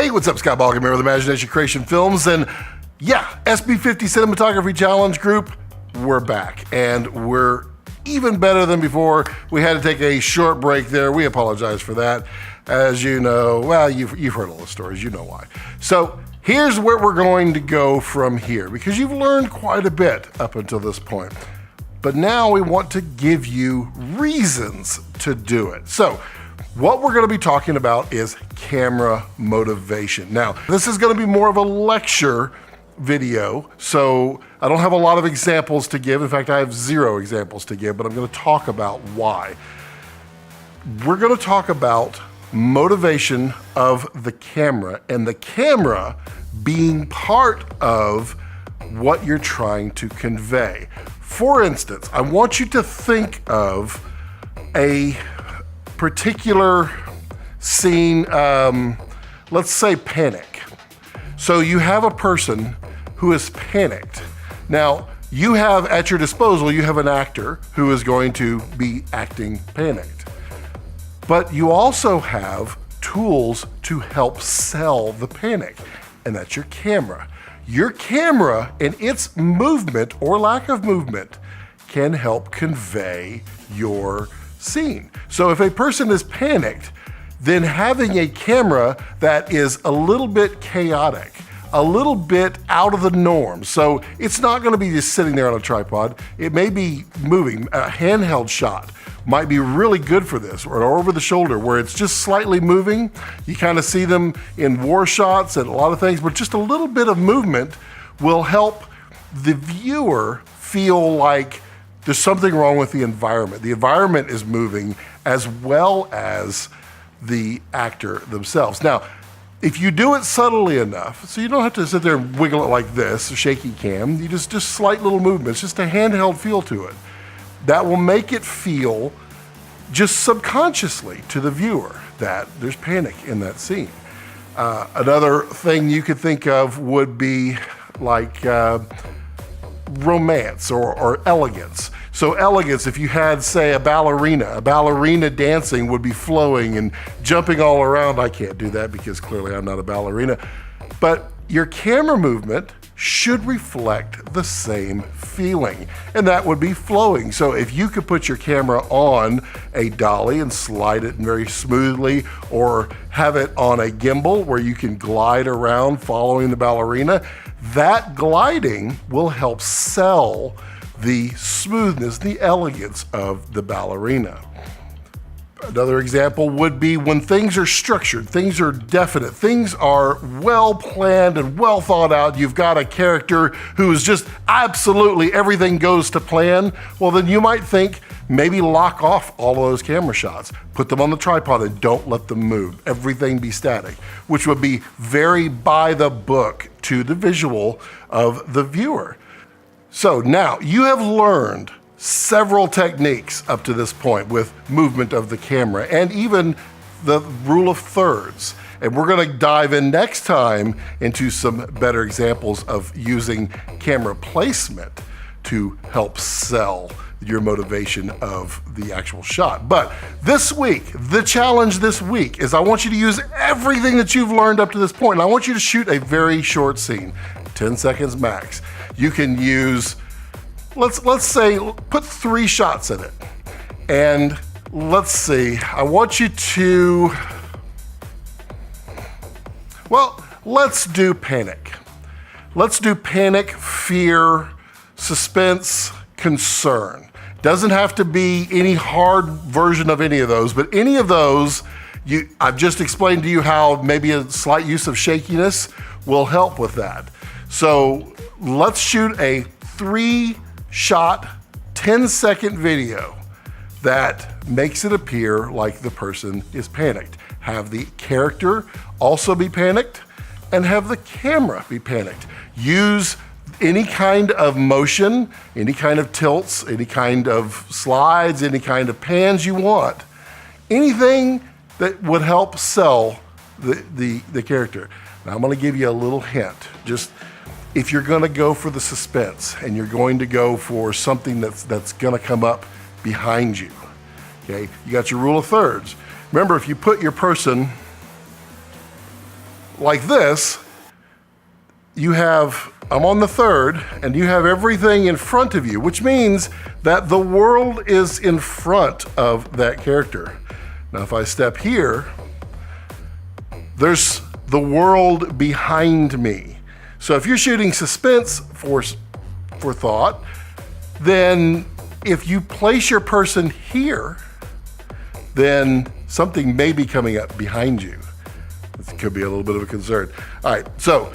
Hey, what's up? Scott Ballgame here with Imagination Creation Films, and yeah, SB50 Cinematography Challenge Group, we're back, and we're even better than before. We had to take a short break there. We apologize for that. As you know, well, you've heard all the stories, you know why. So here's where we're going to go from here, because you've learned quite a bit up until this point. But now we want to give you reasons to do it. So what we're going to be talking about is camera motivation. Now, this is going to be more of a lecture video, so I don't have a lot of examples to give. In fact, I have 0 examples to give, but I'm going to talk about why. We're going to talk about motivation of the camera, and the camera being part of what you're trying to convey. For instance, I want you to think of a particular scene, let's say panic. So you have a person who is panicked. Now, you have at your disposal, you have an actor who is going to be acting panicked. But you also have tools to help sell the panic, and that's your camera. Your camera and its movement or lack of movement can help convey your scene. So if a person is panicked, then having a camera that is a little bit chaotic, a little bit out of the norm. So it's not going to be just sitting there on a tripod. It may be moving. A handheld shot might be really good for this, or over the shoulder where it's just slightly moving. You kind of see them in war shots and a lot of things, but just a little bit of movement will help the viewer feel like there's something wrong with the environment. The environment is moving as well as the actor themselves. Now, if you do it subtly enough, so you don't have to sit there and wiggle it like this, a shaky cam, you just slight little movements, just a handheld feel to it. That will make it feel just subconsciously to the viewer that there's panic in that scene. Another thing you could think of would be like romance or elegance. So elegance, if you had, say, a ballerina dancing would be flowing and jumping all around. I can't do that because clearly I'm not a ballerina. But your camera movement should reflect the same feeling, and that would be flowing. So if you could put your camera on a dolly and slide it very smoothly, or have it on a gimbal where you can glide around following the ballerina, that gliding will help sell the smoothness, the elegance of the ballerina. Another example would be when things are structured, things are definite, things are well planned and well thought out. You've got a character who is just absolutely everything goes to plan. Well, then you might think maybe lock off all of those camera shots, put them on the tripod and don't let them move. Everything be static, which would be very by the book to the visual of the viewer. So now you have learned several techniques up to this point with movement of the camera and even the rule of thirds. And we're going to dive in next time into some better examples of using camera placement to help sell your motivation of the actual shot. But this week, the challenge this week is I want you to use everything that you've learned up to this point, and I want you to shoot a very short scene, 10 seconds max. You can use, let's say, put 3 shots in it. And let's see, I want you to, well, let's do panic. Let's do panic, fear, suspense, concern. Doesn't have to be any hard version of any of those, but any of those, I've just explained to you how maybe a slight use of shakiness will help with that. So let's shoot a 3-shot, 10-second video that makes it appear like the person is panicked. Have the character also be panicked and have the camera be panicked. Use any kind of motion, any kind of tilts, any kind of slides, any kind of pans you want. Anything that would help sell the character. Now I'm gonna give you a little hint. Just if you're gonna go for the suspense and you're going to go for something that's gonna come up behind you, okay? You got your rule of thirds. Remember, if you put your person like this, I'm on the third, and you have everything in front of you, which means that the world is in front of that character. Now, if I step here, there's the world behind me. So if you're shooting suspense for thought, then if you place your person here, then something may be coming up behind you. This could be a little bit of a concern. All right, so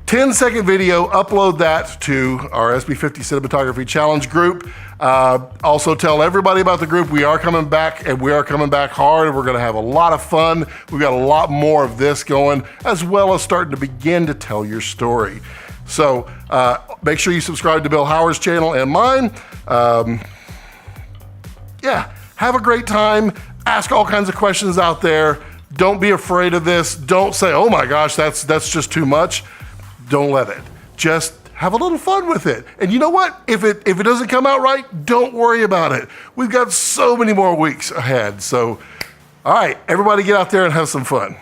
10-second video, upload that to our SB50 Cinematography Challenge group. Also tell everybody about the group. We are coming back, and we are coming back hard, and we're gonna have a lot of fun. We've got a lot more of this going, as well as starting to begin to tell your story. So make sure you subscribe to Bill Howard's channel and mine. Yeah, have a great time. Ask all kinds of questions out there. Don't be afraid of this. Don't say, oh my gosh, that's just too much. Don't let it. Just have a little fun with it. And you know what? If it doesn't come out right, don't worry about it. We've got so many more weeks ahead. So, all right, everybody get out there and have some fun.